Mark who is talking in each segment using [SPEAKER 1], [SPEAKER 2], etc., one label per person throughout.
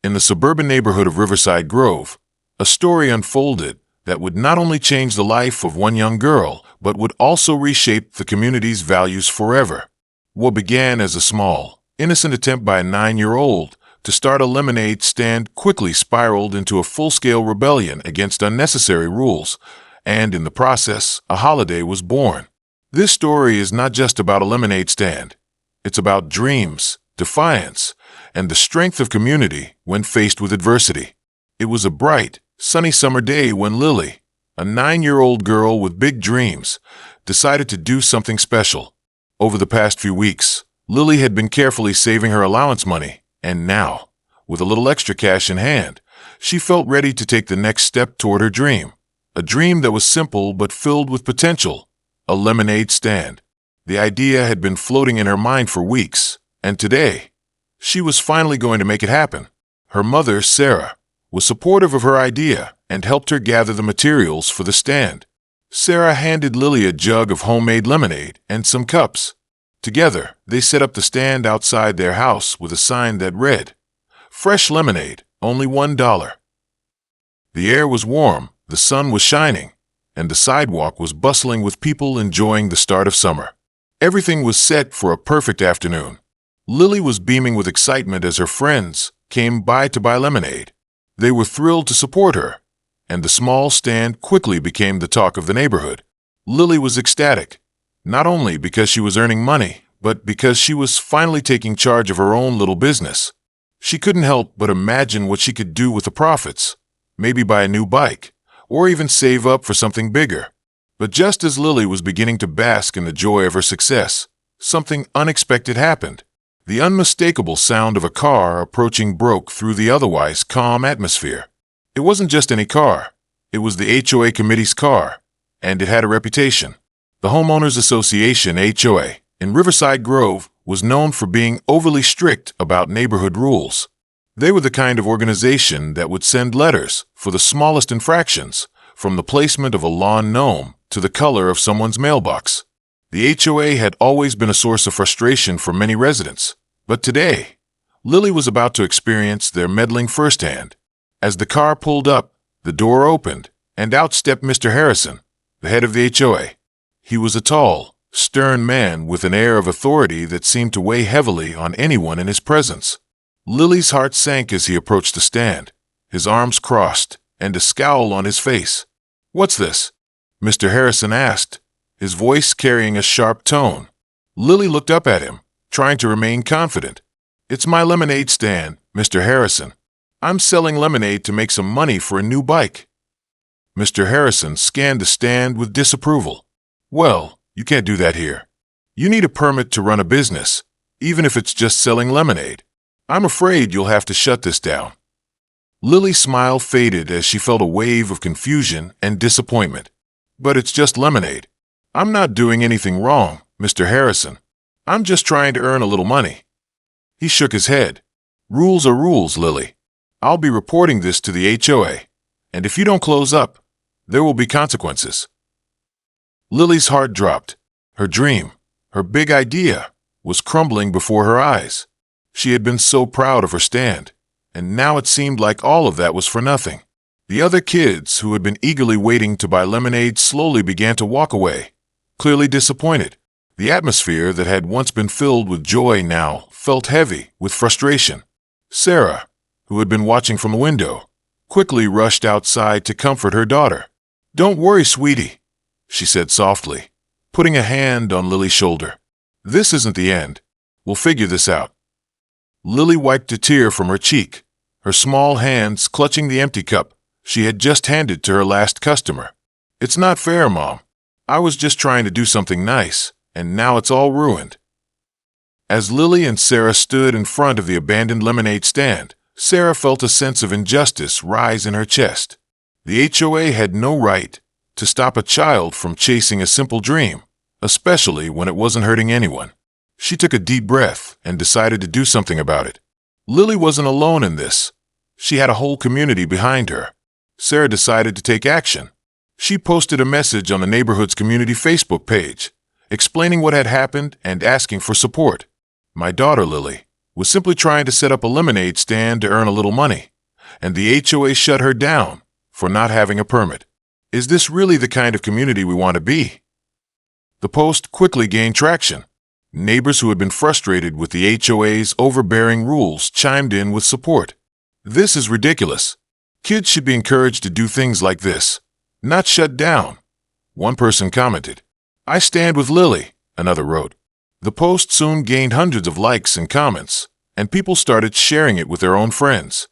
[SPEAKER 1] In the suburban neighborhood of Riverside Grove, a story unfolded that would not only change the life of one young girl, but would also reshape the community's values forever. What began as a small, innocent attempt by a 9-year-old to start a lemonade stand quickly spiraled into a full-scale rebellion against unnecessary rules, and in the process, a holiday was born. This story is not just about a lemonade stand. It's about dreams, defiance, and the strength of community when faced with adversity. It was a bright, sunny summer day when Lily, a 9-year-old girl with big dreams, decided to do something special. Over the past few weeks, Lily had been carefully saving her allowance money, and now, with a little extra cash in hand, she felt ready to take the next step toward her dream. A dream that was simple but filled with potential. A lemonade stand. The idea had been floating in her mind for weeks, and today, she was finally going to make it happen. Her mother, Sarah, was supportive of her idea and helped her gather the materials for the stand. Sarah handed Lily a jug of homemade lemonade and some cups. Together, they set up the stand outside their house with a sign that read, "Fresh lemonade, only $1." The air was warm, the sun was shining, and the sidewalk was bustling with people enjoying the start of summer. Everything was set for a perfect afternoon. Lily was beaming with excitement as her friends came by to buy lemonade. They were thrilled to support her, and the small stand quickly became the talk of the neighborhood. Lily was ecstatic, not only because she was earning money, but because she was finally taking charge of her own little business. She couldn't help but imagine what she could do with the profits, maybe buy a new bike, or even save up for something bigger. But just as Lily was beginning to bask in the joy of her success, something unexpected happened. The unmistakable sound of a car approaching broke through the otherwise calm atmosphere. It wasn't just any car. It was the HOA committee's car, and it had a reputation. The Homeowners Association HOA in Riverside Grove was known for being overly strict about neighborhood rules. They were the kind of organization that would send letters for the smallest infractions, from the placement of a lawn gnome to the color of someone's mailbox. The HOA had always been a source of frustration for many residents, but today, Lily was about to experience their meddling firsthand. As the car pulled up, the door opened, and out stepped Mr. Harrison, the head of the HOA. He was a tall, stern man with an air of authority that seemed to weigh heavily on anyone in his presence. Lily's heart sank as he approached the stand, his arms crossed, and a scowl on his face. "What's this?" Mr. Harrison asked, his voice carrying a sharp tone. Lily looked up at him, trying to remain confident. "It's my lemonade stand, Mr. Harrison. I'm selling lemonade to make some money for a new bike." Mr. Harrison scanned the stand with disapproval. "Well, you can't do that here. You need a permit to run a business, even if it's just selling lemonade. I'm afraid you'll have to shut this down." Lily's smile faded as she felt a wave of confusion and disappointment. "But it's just lemonade. I'm not doing anything wrong, Mr. Harrison. I'm just trying to earn a little money." He shook his head. "Rules are rules, Lily. I'll be reporting this to the HOA, and if you don't close up, there will be consequences." Lily's heart dropped. Her dream, her big idea, was crumbling before her eyes. She had been so proud of her stand, and now it seemed like all of that was for nothing. The other kids who had been eagerly waiting to buy lemonade slowly began to walk away, clearly disappointed. The atmosphere that had once been filled with joy now felt heavy with frustration. Sarah, who had been watching from the window, quickly rushed outside to comfort her daughter. "Don't worry, sweetie," she said softly, putting a hand on Lily's shoulder. "This isn't the end. We'll figure this out." Lily wiped a tear from her cheek, her small hands clutching the empty cup she had just handed to her last customer. "It's not fair, Mom. I was just trying to do something nice, and now it's all ruined." As Lily and Sarah stood in front of the abandoned lemonade stand, Sarah felt a sense of injustice rise in her chest. The HOA had no right to stop a child from chasing a simple dream, especially when it wasn't hurting anyone. She took a deep breath and decided to do something about it. Lily wasn't alone in this. She had a whole community behind her. Sarah decided to take action. She posted a message on the neighborhood's community Facebook page, explaining what had happened and asking for support. "My daughter, Lily, was simply trying to set up a lemonade stand to earn a little money, and the HOA shut her down for not having a permit. Is this really the kind of community we want to be? The post quickly gained traction. Neighbors who had been frustrated with the HOA's overbearing rules chimed in with support. This is ridiculous. Kids should be encouraged to do things like this, not shut down. One person commented. I stand with Lily, another wrote. The post soon gained hundreds of likes and comments, and people started sharing it with their own friends.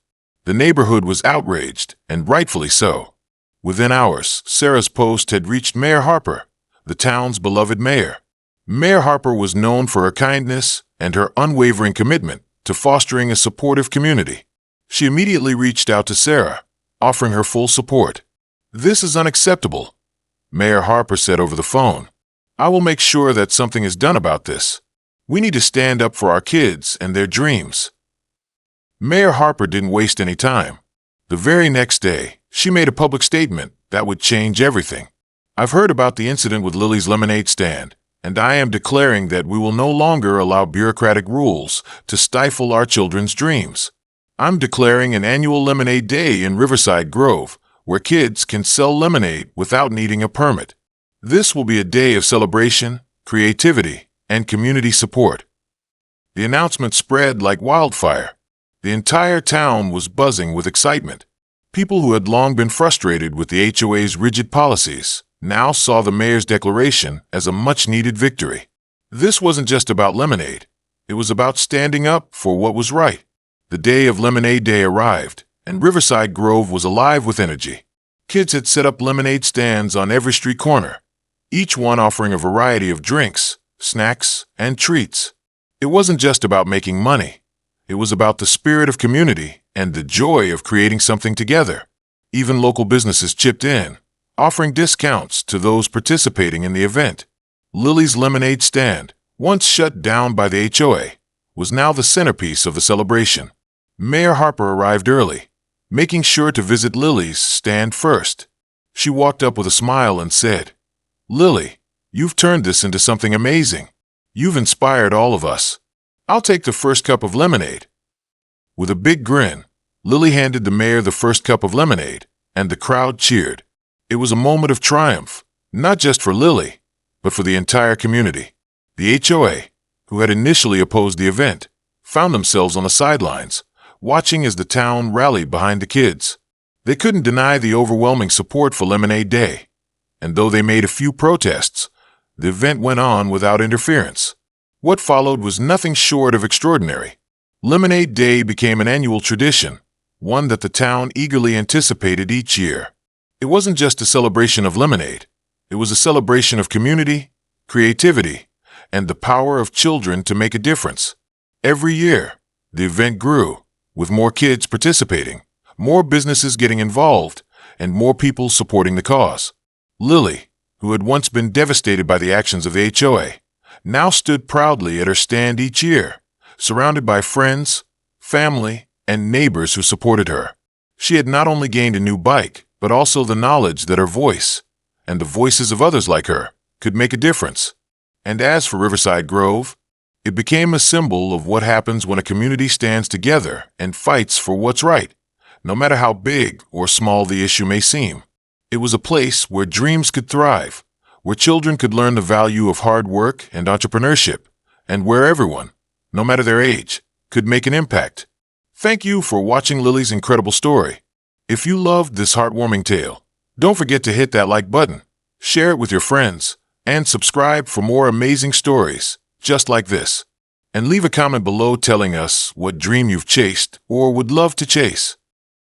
[SPEAKER 1] The neighborhood was outraged, and rightfully so. Within hours, Sarah's post had reached Mayor Harper, the town's beloved mayor. Mayor Harper was known for her kindness and her unwavering commitment to fostering a supportive community. She immediately reached out to Sarah, offering her full support. This is unacceptable, Mayor Harper said over the phone. I will make sure that something is done about this. We need to stand up for our kids and their dreams. Mayor Harper didn't waste any time. The very next day, she made a public statement that would change everything. I've heard about the incident with Lily's lemonade stand, and I am declaring that we will no longer allow bureaucratic rules to stifle our children's dreams. I'm declaring an annual lemonade day in Riverside Grove, where kids can sell lemonade without needing a permit. This will be a day of celebration, creativity, and community support. The announcement spread like wildfire. The entire town was buzzing with excitement. People who had long been frustrated with the HOA's rigid policies now saw the mayor's declaration as a much-needed victory. This wasn't just about lemonade. It was about standing up for what was right. The day of Lemonade Day arrived, and Riverside Grove was alive with energy. Kids had set up lemonade stands on every street corner, each one offering a variety of drinks, snacks, and treats. It wasn't just about making money. It was about the spirit of community and the joy of creating something together. Even local businesses chipped in, offering discounts to those participating in the event. Lily's lemonade stand, once shut down by the HOA, was now the centerpiece of the celebration. Mayor Harper arrived early, making sure to visit Lily's stand first. She walked up with a smile and said, Lily, you've turned this into something amazing. You've inspired all of us. I'll take the first cup of lemonade. With a big grin, Lily handed the mayor the first cup of lemonade, and the crowd cheered. It was a moment of triumph, not just for Lily, but for the entire community. The HOA, who had initially opposed the event, found themselves on the sidelines, watching as the town rallied behind the kids. They couldn't deny the overwhelming support for Lemonade Day, and though they made a few protests, the event went on without interference. What followed was nothing short of extraordinary. Lemonade Day became an annual tradition, one that the town eagerly anticipated each year. It wasn't just a celebration of lemonade. It was a celebration of community, creativity, and the power of children to make a difference. Every year, the event grew, with more kids participating, more businesses getting involved, and more people supporting the cause. Lily, who had once been devastated by the actions of the HOA, now stood proudly at her stand each year, surrounded by friends, family, and neighbors who supported her. She had not only gained a new bike, but also the knowledge that her voice, and the voices of others like her, could make a difference. And as for Riverside Grove, it became a symbol of what happens when a community stands together and fights for what's right, no matter how big or small the issue may seem. It was a place where dreams could thrive, where children could learn the value of hard work and entrepreneurship, and where everyone, no matter their age, could make an impact. Thank you for watching Lily's incredible story. If you loved this heartwarming tale, don't forget to hit that like button, share it with your friends, and subscribe for more amazing stories just like this. And leave a comment below telling us what dream you've chased or would love to chase.